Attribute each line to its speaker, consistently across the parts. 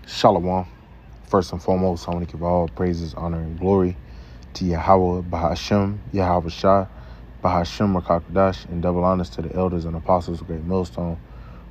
Speaker 1: Shalom. First and foremost, I want to give all praises, honor, and glory to Yahweh, Bahashem, Yahweh Shah, Bahashem Rakakadash, and double honors to the elders and apostles of Great Millstone,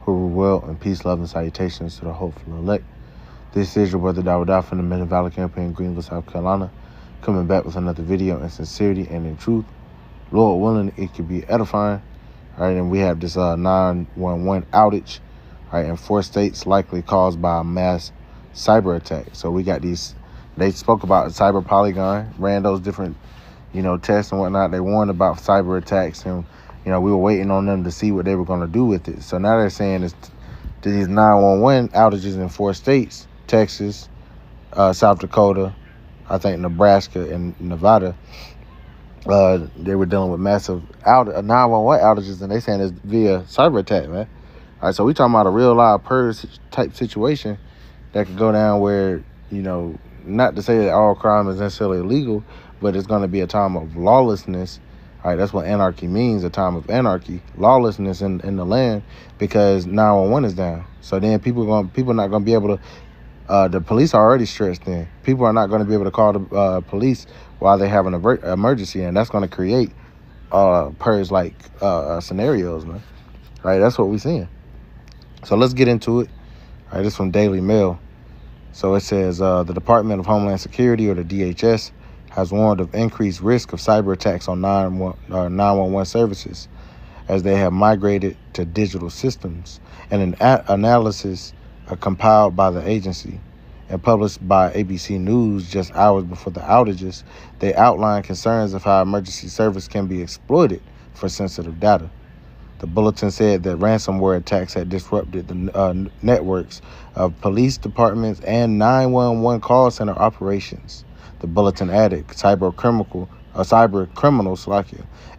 Speaker 1: who rule well, and peace, love, and salutations to the hopeful elect. This is your brother Dawudah from the Middle Valley campaign, Greenville, South Carolina, coming back with another video in sincerity and in truth. Lord willing, it could be edifying. All right, and we have this 911 outage, all right, in 4 states, likely caused by a mass cyber attack. So we got these, they spoke about cyber polygon, ran those different, tests and whatnot. They warned about cyber attacks, and, we were waiting on them to see what they were going to do with it. So now they're saying it's these 911 outages in 4 states, Texas, South Dakota, I think Nebraska and Nevada. They were dealing with massive 911 outages, and they saying it's via cyber attack, man. All right, so we talking about a real live purge type situation that could go down where, not to say that all crime is necessarily illegal, but it's going to be a time of lawlessness. All right, that's what anarchy means, a time of anarchy, lawlessness in the land, because 911 is down. So then people not going to be able to, the police are already stressed in. People are not going to be able to call the police while they have an emergency, and that's going to create purge-like scenarios, man. All right, that's what we're seeing. So let's get into it. All right, this is from Daily Mail. So it says, the Department of Homeland Security, or the DHS, has warned of increased risk of cyber attacks on 911 services as they have migrated to digital systems. And an analysis compiled by the agency and published by ABC News just hours before the outages, they outline concerns of how emergency service can be exploited for sensitive data. The bulletin said that ransomware attacks had disrupted the networks of police departments and 911 call center operations. The bulletin added cyber criminals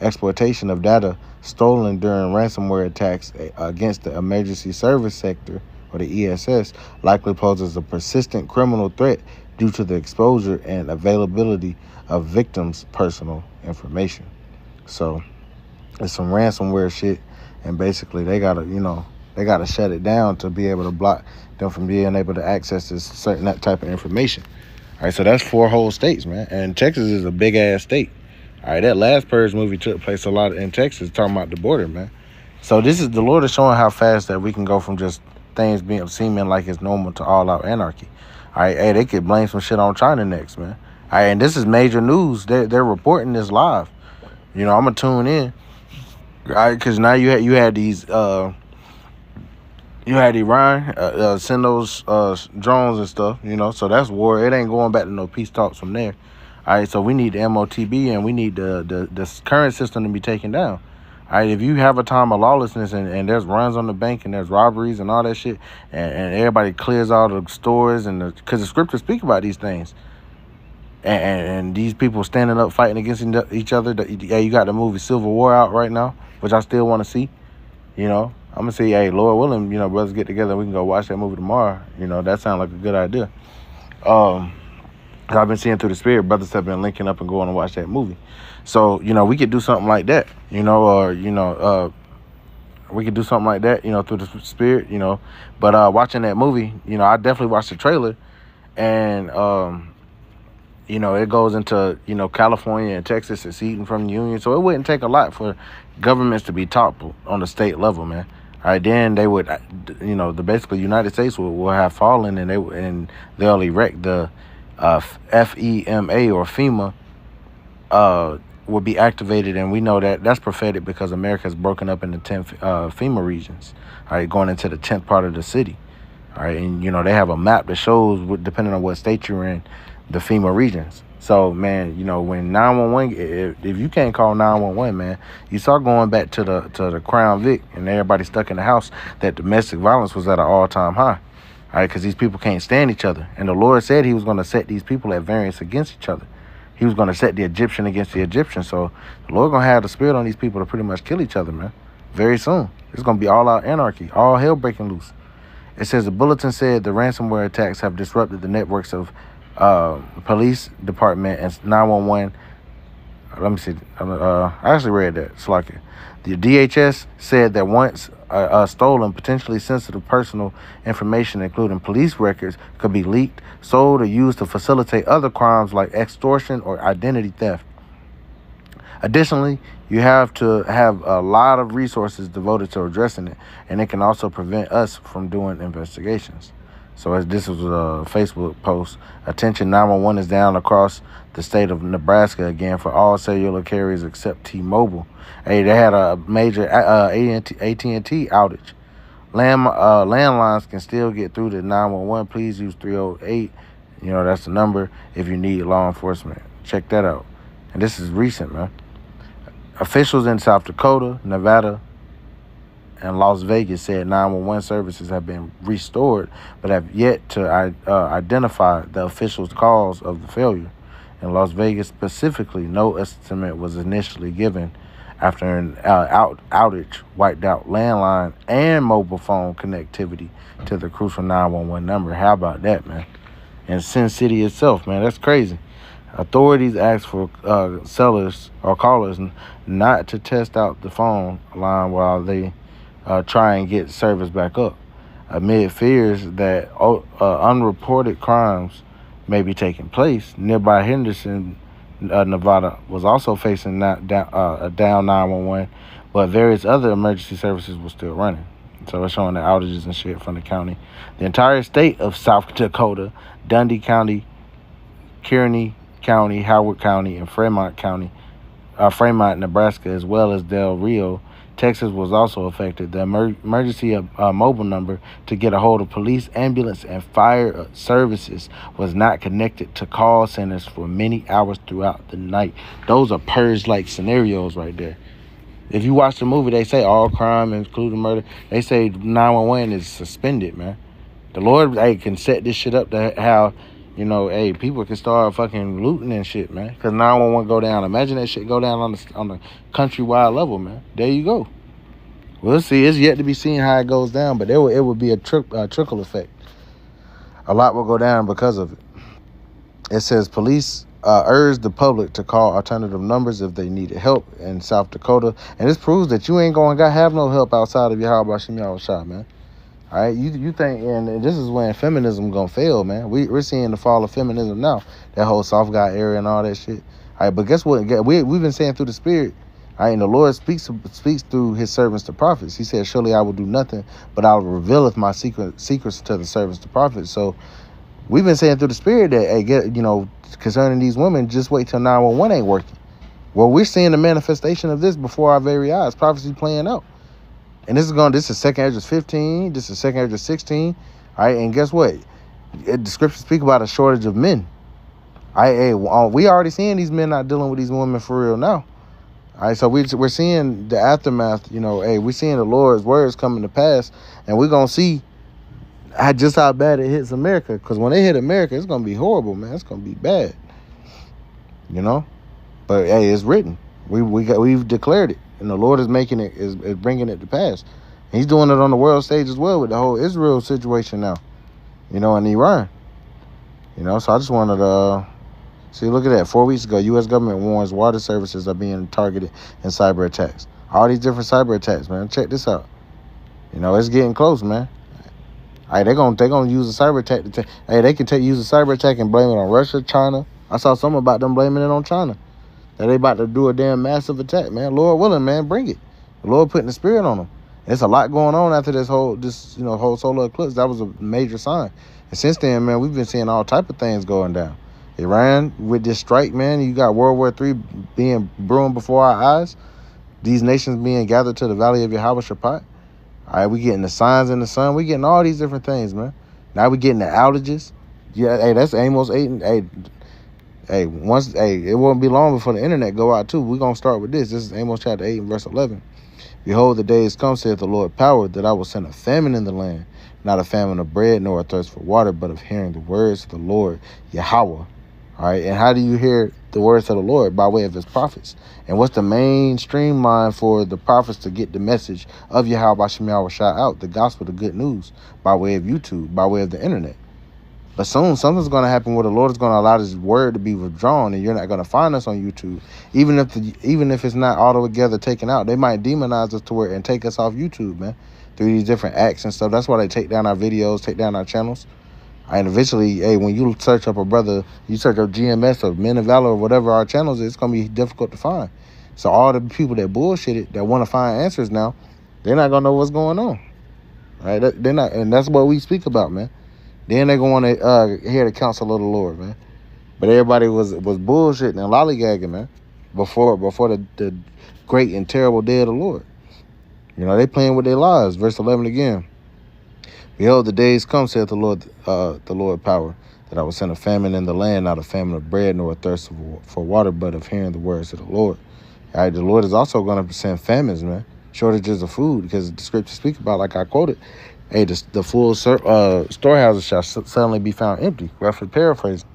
Speaker 1: exploitation of data stolen during ransomware attacks against the emergency service sector, or the ESS, likely poses a persistent criminal threat due to the exposure and availability of victims' personal information. So it's some ransomware shit, and basically they gotta shut it down to be able to block them from being able to access that type of information. All right, so that's 4 whole states, man, and Texas is a big ass state. All right, that last Purge movie took place a lot in Texas, talking about the border, man. So this is, the Lord is showing how fast that we can go from just things seeming like it's normal to all out anarchy. All right, hey, they could blame some shit on China next, man. All right, and this is major news. They're reporting this live. I'm gonna tune in. All right, because now you had these you had Iran send those drones and stuff, so that's war. It ain't going back to no peace talks from there. All right, so we need the MOTB, and we need the current system to be taken down. All right, if you have a time of lawlessness and there's runs on the bank and there's robberies and all that shit, and everybody clears all the stores, and because the scriptures speak about these things, and these people standing up fighting against each other. You got the movie Civil War out right now, which I still want to see. I'm gonna say, hey, Lord willing, brothers get together, we can go watch that movie tomorrow. That sounds like a good idea. I've been seeing through the spirit, brothers have been linking up and going to watch that movie. So, we could do something like that, or, we could do something like that, through the spirit, But watching that movie, I definitely watched the trailer, and, it goes into, California and Texas seceding from the Union. So it wouldn't take a lot for governments to be toppled on the state level, man. All right, then they would, basically United States will have fallen, and they'll erect the FEMA, or FEMA, will be activated, and we know that that's prophetic because America is broken up into 10 FEMA regions. All right, going into the 10th part of the city. All right, and they have a map that shows, depending on what state you're in, the FEMA regions. So, man, when 911, if you can't call 911, man, you start going back to the Crown Vic and everybody stuck in the house, that domestic violence was at an all-time high. All right, because these people can't stand each other. And the Lord said he was going to set these people at variance against each other. He was going to set the Egyptian against the Egyptian. So the Lord going to have the spirit on these people to pretty much kill each other, man, very soon. It's going to be all-out anarchy, all hell breaking loose. It says the bulletin said the ransomware attacks have disrupted the networks of police department and 911 Let me see. I actually read that. It's like the DHS said that once stolen, potentially sensitive personal information, including police records, could be leaked, sold, or used to facilitate other crimes like extortion or identity theft. Additionally, you have to have a lot of resources devoted to addressing it, and it can also prevent us from doing investigations. So as this was a Facebook post, attention 911 is down across the state of Nebraska again for all cellular carriers except T-Mobile. Hey, they had a major AT&T outage. Landlines can still get through to 911. Please use 308. That's the number if you need law enforcement. Check that out. And this is recent, man. Officials in South Dakota, Nevada, and Las Vegas said 911 services have been restored, but have yet to identify the official cause of the failure. In Las Vegas specifically, no estimate was initially given after an outage wiped out landline and mobile phone connectivity to the crucial 911 number. How about that, man? In Sin City itself, man, that's crazy. Authorities asked for sellers or callers not to test out the phone line while they try and get service back up, amid fears that unreported crimes may be taking place. Nearby Henderson, Nevada, was also facing a down 911, but various other emergency services were still running. So it's showing the outages and shit from the county. The entire state of South Dakota, Dundee County, Kearney County, Howard County, and Fremont, Nebraska, as well as Del Rio, Texas, was also affected. The emergency mobile number to get a hold of police, ambulance, and fire services was not connected to call centers for many hours throughout the night. Those are purge-like scenarios right there. If you watch the movie, they say all crime, including murder, they say 911 is suspended, man. The Lord can set this shit up to how, people can start fucking looting and shit, man. Because 911 go down. Imagine that shit go down on the countrywide level, man. There you go. We'll see. It's yet to be seen how it goes down, but it would be a trickle effect. A lot will go down because of it. It says police urge the public to call alternative numbers if they needed help in South Dakota. And this proves that you ain't going to have no help outside of Yahweh Shem Yahushua, man. All right, you think, and this is when feminism gonna fail, man. We're seeing the fall of feminism now. That whole soft guy area and all that shit. All right, but guess what? We've been saying through the Spirit. All right, and the Lord speaks through His servants, the prophets. He said, "Surely I will do nothing, but I will revealeth my secrets to the servants, the prophets." So we've been saying through the Spirit that, concerning these women, just wait till 911 ain't working. Well, we're seeing the manifestation of this before our very eyes. Prophecy playing out. And this is 2nd Ezra 15, this is 2nd Ezra 16. All right, and guess what? The scriptures speak about a shortage of men. We already seeing these men not dealing with these women for real now. All right, so we're seeing the aftermath. We're seeing the Lord's words coming to pass, and we're going to see just how bad it hits America. Because when they hit America, it's going to be horrible, man. It's going to be bad. But, hey, it's written. We've declared it. And the Lord is is bringing it to pass. And He's doing it on the world stage as well with the whole Israel situation now, and Iran. So I just wanted to see, look at that. 4 weeks ago, U.S. government warns water services are being targeted in cyber attacks. All these different cyber attacks, man. Check this out. It's getting close, man. All right, they're gonna use a cyber attack they can use a cyber attack and blame it on Russia, China. I saw something about them blaming it on China. That they about to do a damn massive attack, man. Lord willing, man, bring it. The Lord putting the Spirit on them. There's a lot going on after this whole solar eclipse. That was a major sign. And since then, man, we've been seeing all type of things going down. Iran with this strike, man. You got World War III being brewing before our eyes. These nations being gathered to the valley of Yahweh Shaphat. All right, we getting the signs in the sun. We getting all these different things, man. Now we getting the outages. Yeah, hey, that's Amos 8. Hey, it won't be long before the internet go out too. We're going to start with this. This is Amos chapter 8 and verse 11. Behold, the days come, saith the Lord power, that I will send a famine in the land, not a famine of bread, nor a thirst for water, but of hearing the words of the Lord, Yahweh. All right, and how do you hear the words of the Lord? By way of His prophets. And what's the main streamline for the prophets to get the message of Yahweh Shem Yahushua out, the gospel, the good news, by way of YouTube, by way of the internet? But soon something's going to happen where the Lord is going to allow His word to be withdrawn, and you're not going to find us on YouTube. Even if it's not altogether taken out, they might demonize us to where and take us off YouTube, man, through these different acts and stuff. That's why they take down our videos, take down our channels. And eventually, hey, when you search up a brother, you search up GMS or Men of Valor or whatever our channels is, it's going to be difficult to find. So all the people that bullshitted, that want to find answers now, they're not going to know what's going on. Right? They're not, and that's what we speak about, man. Then they're going to want to hear the counsel of the Lord, man. But everybody was bullshitting and lollygagging, man, before the great and terrible day of the Lord. You know, they playing with their lives. Verse 11 again. Behold, the days come, saith the Lord power, that I will send a famine in the land, not a famine of bread, nor a thirst for water, but of hearing the words of the Lord. All right, the Lord is also going to send famines, man. Shortages of food, because the scriptures speak about, like I quoted, hey, the full storehouses shall suddenly be found empty, roughly paraphrasing.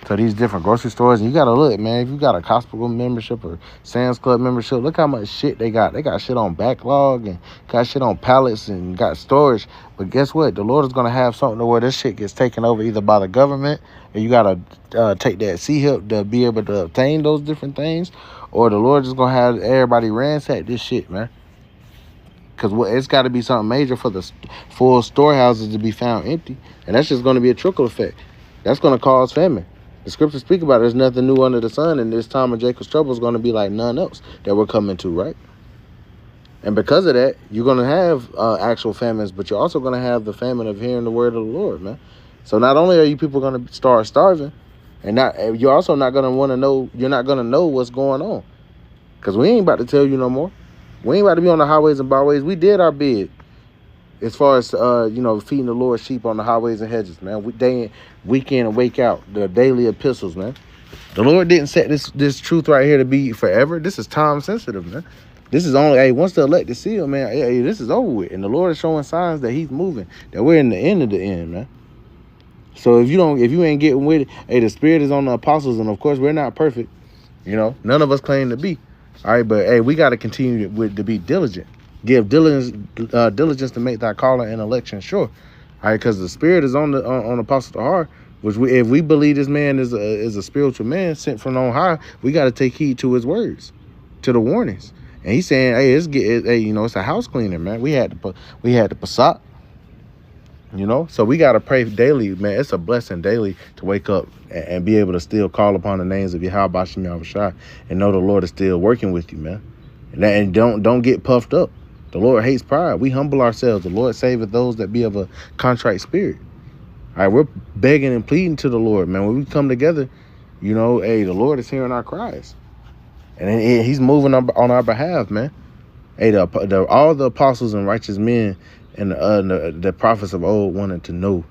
Speaker 1: So these different grocery stores, and you got to look, man, if you got a Costco membership or Sam's Club membership, look how much shit they got. They got shit on backlog and got shit on pallets and got storage. But guess what? The Lord is going to have something to where this shit gets taken over either by the government, or you got to take that C-HIP to be able to obtain those different things, or the Lord is going to have everybody ransack this shit, man. Because it's got to be something major for the full storehouses to be found empty. And that's just going to be a trickle effect. That's going to cause famine. The scriptures speak about it. There's nothing new under the sun, and this time of Jacob's trouble is going to be like none else that we're coming to, right? And because of that, you're going to have actual famines, but you're also going to have the famine of hearing the word of the Lord, man. So not only are you people going to start starving, and you're also not going to want to know, you're not going to know what's going on. Because we ain't about to tell you no more. We ain't about to be on the highways and byways. We did our bid as far as, feeding the Lord's sheep on the highways and hedges, man. Week in and wake out, the daily epistles, man. The Lord didn't set this truth right here to be forever. This is time sensitive, man. This is only, once the elected seal, man, this is over with. And the Lord is showing signs that He's moving, that we're in the end of the end, man. So if you ain't getting with it, the Spirit is on the apostles, and of course we're not perfect. None of us claim to be. All right, but we got to continue to be diligent. Give diligence to make thy calling and election sure. All right, because the Spirit is on Apostle Tahar, which if we believe this man is a spiritual man sent from on high, we got to take heed to his words, to the warnings. And he's saying, hey, it's a house cleaner, man. We had the Passat. So we got to pray daily, man. It's a blessing daily to wake up and be able to still call upon the names of Yahweh Bashem Yahushua and know the Lord is still working with you, man. And don't get puffed up. The Lord hates pride. We humble ourselves. The Lord saveth those that be of a contrite spirit. All right, we're begging and pleading to the Lord, man. When we come together, the Lord is hearing our cries. And He's moving on our behalf, man. Hey, all the apostles and righteous men and the prophets of old wanted to know,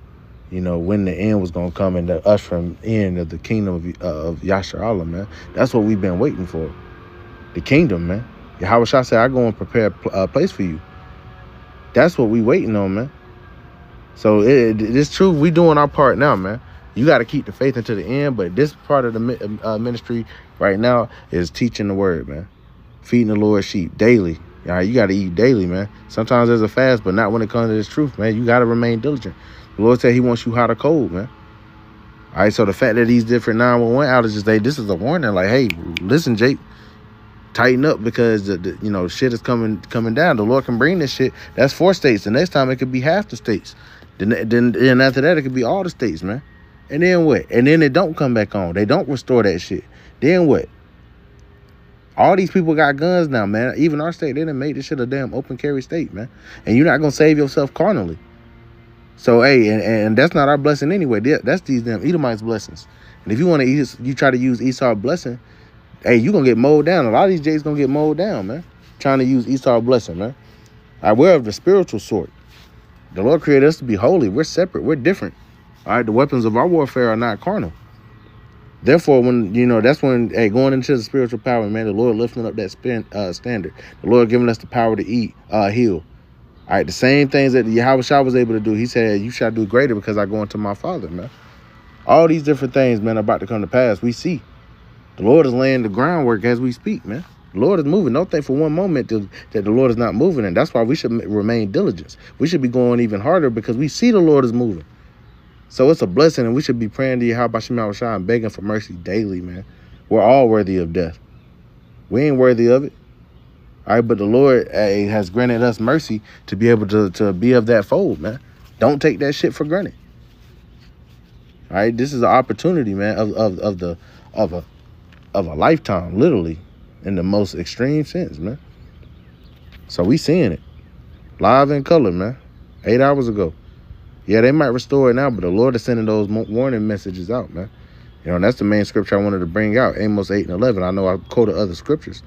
Speaker 1: when the end was going to come and the ushering in of the kingdom of Yasharallah, man. That's what we've been waiting for. The kingdom, man. Yahweh Shah said, I go and prepare a place for you. That's what we waiting on, man. So it's true. We doing our part now, man. You got to keep the faith until the end. But this part of the ministry right now is teaching the word, man. Feeding the Lord's sheep daily. All right, you got to eat daily, man. Sometimes there's a fast, but not when it comes to this truth, man. You got to remain diligent. The Lord said He wants you hot or cold, man. All right, so the fact that these different 911 outages, this is a warning. Like, hey, listen, Jake, tighten up, because the shit is coming down. The Lord can bring this shit. That's 4 states. The next time it could be half the states. Then after that it could be all the states, man. And then what? And then it don't come back on. They don't restore that shit. Then what? All these people got guns now, man. Even our state, they done made this shit a damn open carry state, man. And you're not gonna save yourself carnally. So hey, and that's not our blessing anyway. That's these damn Edomites' blessings. And if you want to you try to use Esau's blessing, hey, you gonna get mowed down. A lot of these J's gonna get mowed down, man. Trying to use Esau's blessing, man. All right, we're of the spiritual sort. The Lord created us to be holy. We're separate. We're different. All right, the weapons of our warfare are not carnal. Therefore, when that's when going into the spiritual power, man, the Lord lifting up that standard. The Lord giving us the power to heal. All right, the same things that Yahweh Shah was able to do. He said, "You shall do greater because I go into my Father," man. All these different things, man, are about to come to pass. We see the Lord is laying the groundwork as we speak, man. The Lord is moving. Don't think for one moment that the Lord is not moving, and that's why we should remain diligent. We should be going even harder because we see the Lord is moving. So it's a blessing, and we should be praying to Yahweh Shema Shai and begging for mercy daily, man. We're all worthy of death. We ain't worthy of it. All right, but the Lord has granted us mercy to be able to be of that fold, man. Don't take that shit for granted. All right, this is an opportunity, man, of a lifetime, literally, in the most extreme sense, man. So we seeing it live in color, man. 8 hours ago. Yeah, they might restore it now, but the Lord is sending those warning messages out, man. You know, and that's the main scripture I wanted to bring out, Amos 8 and 11. I know I quoted other scriptures,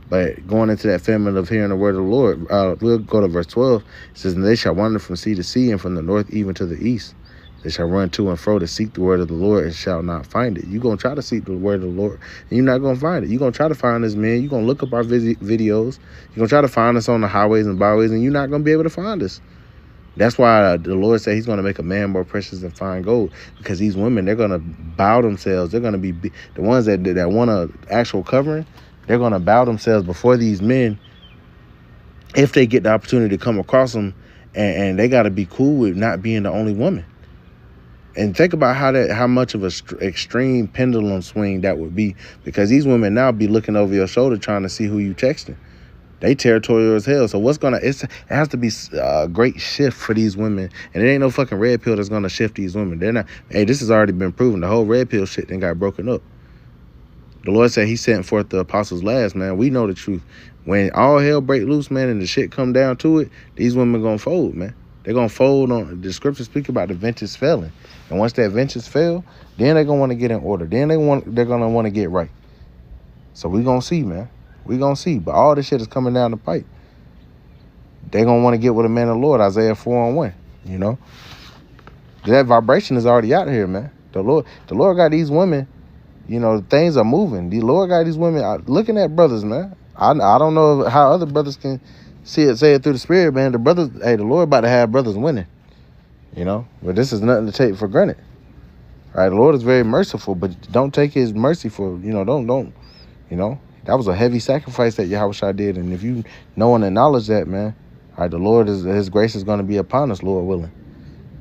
Speaker 1: but going into that famine of hearing the word of the Lord, we'll go to verse 12. It says, and they shall wander from sea to sea and from the north even to the east. They shall run to and fro to seek the word of the Lord and shall not find it. You're going to try to seek the word of the Lord, and you're not going to find it. You're going to try to find us, man. You're going to look up our videos. You're going to try to find us on the highways and byways, and you're not going to be able to find us. That's why the Lord said he's going to make a man more precious than fine gold, because these women, they're going to bow themselves. They're going to be the ones that want an actual covering. They're going to bow themselves before these men if they get the opportunity to come across them, and they got to be cool with not being the only woman. And think about how much of a extreme pendulum swing that would be, because these women now be looking over your shoulder trying to see who you texting. They territorial as hell. So it has to be a great shift for these women. And it ain't no fucking red pill that's going to shift these women. They're not. Hey, this has already been proven. The whole red pill shit then got broken up. The Lord said he sent forth the apostles last, man. We know the truth. When all hell break loose, man, and the shit come down to it, these women going to fold, man. They're going to fold on. The scriptures speak about the vengeance failing. And once that vengeance fail, then they're going to want to get in order. Then they're going to want to get right. So we going to see, man. We going to see. But all this shit is coming down the pipe. They're going to want to get with a man of the Lord, Isaiah 4:1, you know. That vibration is already out here, man. The Lord got these women, you know, things are moving. The Lord got these women looking at brothers, man. I don't know how other brothers can say it through the spirit, man. The brothers, the Lord about to have brothers winning, you know. But this is nothing to take for granted. All right, the Lord is very merciful, but don't take his mercy for, you know, don't, you know. That was a heavy sacrifice that Yahweh did. And if you know and acknowledge that, man, all right, the Lord, his grace is going to be upon us, Lord willing.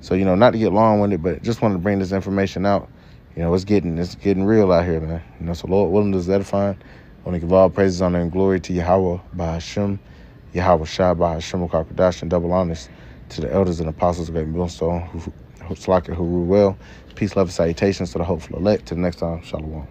Speaker 1: So, you know, not to get long-winded, but just wanted to bring this information out. You know, it's getting real out here, man. You know, so Lord willing, this is edifying. I want to give all praises, honor, and glory to Yahweh by Hashem, Yahweh Shai by Hashem Kakadash, and double honors to the elders and apostles of Great Millstone who rule well. Peace, love, and salutations to the hopeful elect. Till next time, Shalom.